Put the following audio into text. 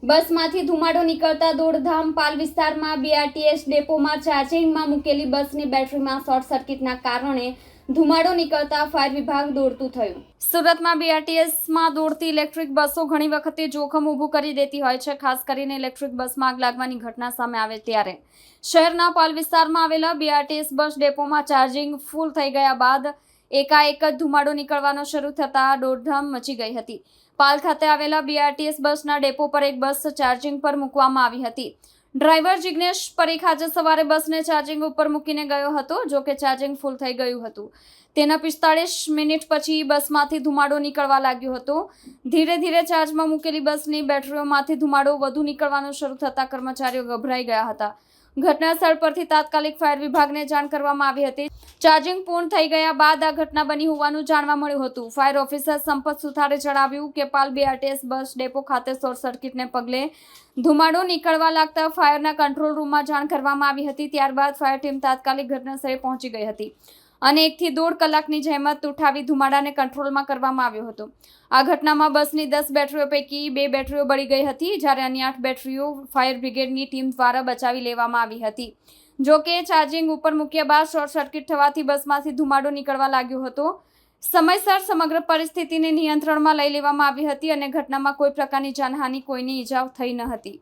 બસમાંથી ધુમાડો નીકળતા દોડધામ પાલ વિસ્તારમાં બીઆરટીએસ ડેપોમાં ચાર્જિંગમાં મૂકેલી બસની બેટરીમાં શોર્ટ સર્કિટના કારણે ધુમાડો નીકળતા ફાયર વિભાગ દોડતું થયું। સુરતમાં બીઆરટીએસમાં દોડતી ઇલેક્ટ્રિક બસો ઘણી વખતે જોખમ ઊભું કરી દેતી હોય છે। ખાસ કરીને ઇલેક્ટ્રિક બસમાં આગ લાગવાની ઘટના સામે આવે ત્યારે શહેરના પાલ વિસ્તારમાં આવેલા બીઆરટીએસ બસ ડેપોમાં ચાર્જિંગ ફૂલ થઈ ગયા બાદ એકાએક જ ધુમાડો નીકળવાનો શરૂ થતા દોડધામ મચી ગઈ હતી। પાલ ખાતે આવેલા બીઆરટીએસ બસના ડેપો પર એક બસ ચાર્જિંગ પર મૂકવામાં આવી હતી। ડ્રાઈવર જિગ્નેશ પરીખ આજે સવારે બસને ચાર્જિંગ ઉપર મૂકીને ગયો હતો। જો કે ચાર્જિંગ ફૂલ થઈ ગયું હતું। તેના 45 મિનિટ પછી બસમાંથી ધુમાડો નીકળવા લાગ્યો હતો। ધીરે ધીરે ચાર્જમાં મૂકેલી બસની બેટરીઓમાંથી ધુમાડો વધુ નીકળવાનું શરૂ થતાં કર્મચારીઓ ગભરાઈ ગયા હતા। ઘટના સ્થળ પરથી તાત્કાલિક ફાયર વિભાગને જાણ કરવામાં આવી હતી। ચાર્જિંગ પૂર્ણ થઈ ગયા બાદ આ ઘટના બની હોવાનું જાણવા મળ્યું હતું। ફાયર ઓફિસર સંપત સુથારે જણાવ્યું કે પાલ બીઆરટીએસ બસ ડેપો ખાતે શોર્ટ સર્કિટને પગલે ધુમાડો નીકળવા લાગતા ફાયરના કંટ્રોલ રૂમમાં જાણ કરવામાં આવી હતી। ત્યારબાદ ફાયર ટીમ તાત્કાલિક ઘટનાસ્થળે પહોંચી ગઈ હતી અને 1 થી 1.5 કલાકની જહેમત ઉઠાવી ધુમાડાને કંટ્રોલમાં કરવામાં આવ્યો હતો। આ ઘટનામાં બસની 10 બેટરીઓ પૈકી 2 બેટરીઓ બળી ગઈ હતી, જ્યારે અન્ય 8 બેટરીઓ ફાયર બ્રિગેડની ટીમ દ્વારા બચાવી લેવામાં આવી હતી। જો કે ચાર્જિંગ ઉપર મૂક્યા બાદ શોર્ટ સર્કિટ થવાથી બસમાંથી ધુમાડો નીકળવા લાગ્યો હતો। સમયસર સમગ્ર પરિસ્થિતિને નિયંત્રણમાં લઈ લેવામાં આવી હતી અને ઘટનામાં કોઈ પ્રકારની જાનહાનિ, કોઈની ઈજા થઈ ન હતી।